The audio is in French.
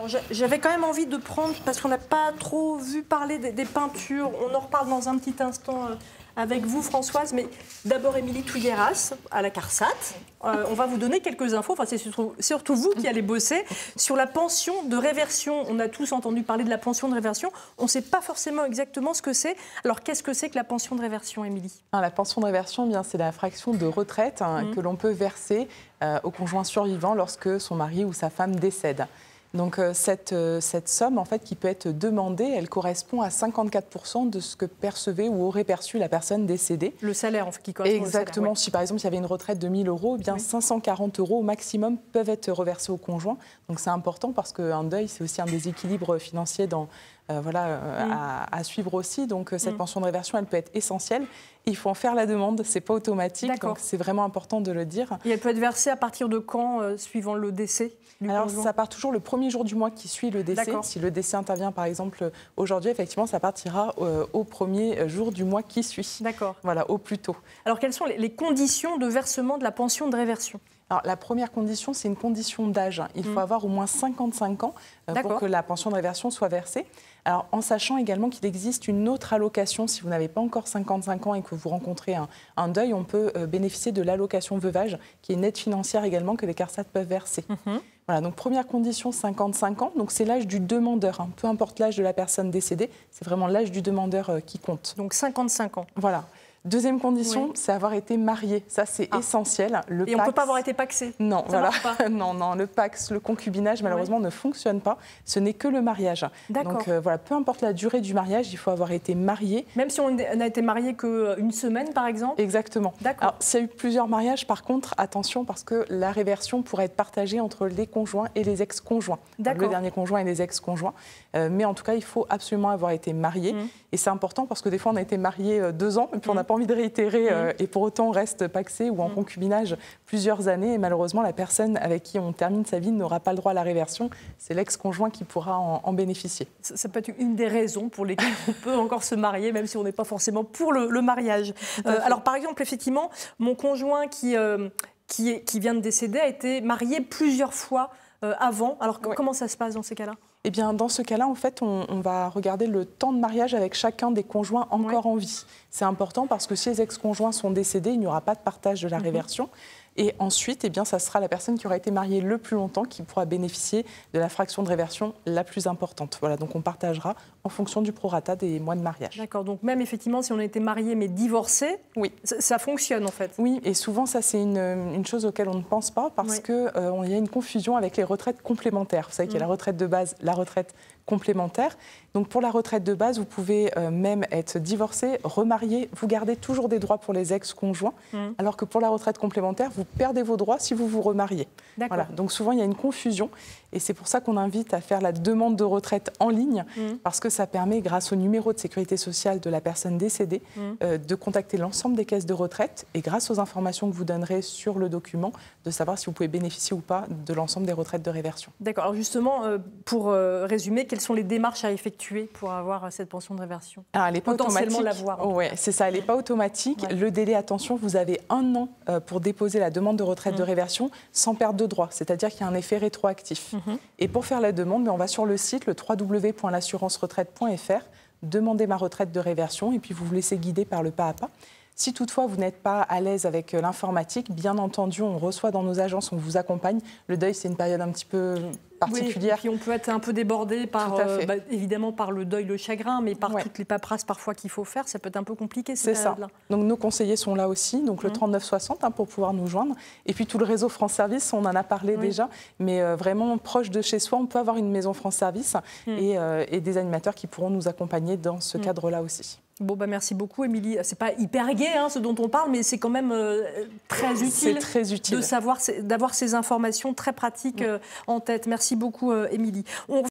Alors j'avais quand même envie de prendre, parce qu'on n'a pas trop vu parler des peintures, on en reparle dans un petit instant avec vous Françoise, mais d'abord Émilie Touilleras à la CARSAT. On va vous donner quelques infos, enfin c'est surtout vous qui allez bosser sur la pension de réversion. On a tous entendu parler de la pension de réversion, on ne sait pas forcément exactement ce que c'est. Alors qu'est-ce que c'est que la pension de réversion, Émilie? La pension de réversion, c'est la fraction de retraite que l'on peut verser au conjoint survivant lorsque son mari ou sa femme décède. Donc cette somme en fait, qui peut être demandée, elle correspond à 54% de ce que percevait ou aurait perçu la personne décédée. Le salaire qui correspond au salaire. Exactement. Ouais. Si par exemple il y avait une retraite de 1 000 €, 540 € au maximum peuvent être reversés au conjoint. Donc c'est important parce qu'un deuil, c'est aussi un déséquilibre financier à suivre aussi. Donc cette pension de réversion, elle peut être essentielle. Il faut en faire la demande, c'est pas automatique, donc c'est vraiment important de le dire. Et elle peut être versée à partir de quand, suivant le décès du conjoint? Ça part toujours le premier jour du mois qui suit le décès. Si le décès intervient par exemple aujourd'hui, effectivement, ça partira au premier jour du mois qui suit. D'accord. Voilà, au plus tôt. Alors quelles sont les conditions de versement de la pension de réversion? Alors, la première condition, c'est une condition d'âge. Il faut avoir au moins 55 ans pour que la pension de réversion soit versée. Alors, en sachant également qu'il existe une autre allocation, si vous n'avez pas encore 55 ans et que vous rencontrez un deuil, on peut bénéficier de l'allocation veuvage, qui est une aide financière également que les CARSAT peuvent verser. Voilà, donc première condition, 55 ans. Donc c'est l'âge du demandeur. Peu importe l'âge de la personne décédée, c'est vraiment l'âge du demandeur qui compte. Donc 55 ans. Voilà. Deuxième condition, c'est avoir été marié. Ça, c'est essentiel. Et on ne peut pas avoir été pacsé? Non, voilà. Non, le pax, le concubinage, malheureusement, ne fonctionne pas. Ce n'est que le mariage. Donc, voilà, peu importe la durée du mariage, il faut avoir été marié. Même si on n'a été marié qu'une semaine, par exemple? Exactement. Alors, s'il y a eu plusieurs mariages, par contre, attention, parce que la réversion pourrait être partagée entre les conjoints et les ex-conjoints. Le dernier conjoint et les ex-conjoints. Mais en tout cas, il faut absolument avoir été marié. Et c'est important parce que des fois, on a été marié 2 ans et puis on n'a pas envie de réitérer et pour autant on reste pacsé ou en concubinage plusieurs années et malheureusement la personne avec qui on termine sa vie n'aura pas le droit à la réversion. C'est l'ex-conjoint qui pourra en bénéficier. Ça peut être une des raisons pour lesquelles on peut encore se marier même si on n'est pas forcément pour le mariage. Alors par exemple, effectivement, mon conjoint qui vient de décéder a été marié plusieurs fois avant. Alors comment ça se passe dans ces cas-là? Eh bien, dans ce cas-là, en fait, on va regarder le temps de mariage avec chacun des conjoints encore en vie. C'est important parce que si les ex-conjoints sont décédés, il n'y aura pas de partage de la réversion. Et ensuite, ça sera la personne qui aura été mariée le plus longtemps qui pourra bénéficier de la fraction de réversion la plus importante. Voilà, donc on partagera en fonction du prorata des mois de mariage. D'accord, donc même effectivement, si on a été marié mais divorcé, ça fonctionne en fait. Oui, et souvent, ça c'est une chose auquel on ne pense pas parce qu'il y a une confusion avec les retraites complémentaires. Vous savez qu'il y a la retraite de base, la retraite complémentaire. Donc pour la retraite de base, vous pouvez même être divorcé, remarié, vous gardez toujours des droits pour les ex-conjoints, alors que pour la retraite complémentaire, vous perdez vos droits si vous vous remariez. Voilà. Donc souvent, il y a une confusion et c'est pour ça qu'on invite à faire la demande de retraite en ligne parce que ça permet, grâce au numéro de sécurité sociale de la personne décédée, de contacter l'ensemble des caisses de retraite et grâce aux informations que vous donnerez sur le document, de savoir si vous pouvez bénéficier ou pas de l'ensemble des retraites de réversion. D'accord. Alors justement, pour résumer, quelles sont les démarches à effectuer pour avoir cette pension de réversion? Alors, elle n'est pas automatique. Oui, c'est ça, elle n'est pas automatique. Le délai, attention, vous avez 1 an pour déposer la demande de retraite de réversion sans perte de droit, c'est-à-dire qu'il y a un effet rétroactif. Et pour faire la demande, on va sur le site, le www.l'assurance-retraite.fr, demander ma retraite de réversion et puis vous vous laissez guider par le pas à pas. Si toutefois vous n'êtes pas à l'aise avec l'informatique, bien entendu, on reçoit dans nos agences, on vous accompagne. Le deuil, c'est une période un petit peu particulière. Oui, et puis on peut être un peu débordé par, évidemment par le deuil, le chagrin, mais par toutes les paperasses parfois qu'il faut faire. Ça peut être un peu compliqué cette période-là. Donc nos conseillers sont là aussi, donc le 3960 pour pouvoir nous joindre. Et puis tout le réseau France Service, on en a parlé déjà, mais vraiment proche de chez soi, on peut avoir une maison France Service et des animateurs qui pourront nous accompagner dans ce cadre-là aussi. Bon, merci beaucoup, Émilie. C'est pas hyper gai ce dont on parle, mais c'est quand même très utile, de savoir, d'avoir ces informations très pratiques en tête. Merci beaucoup, Émilie.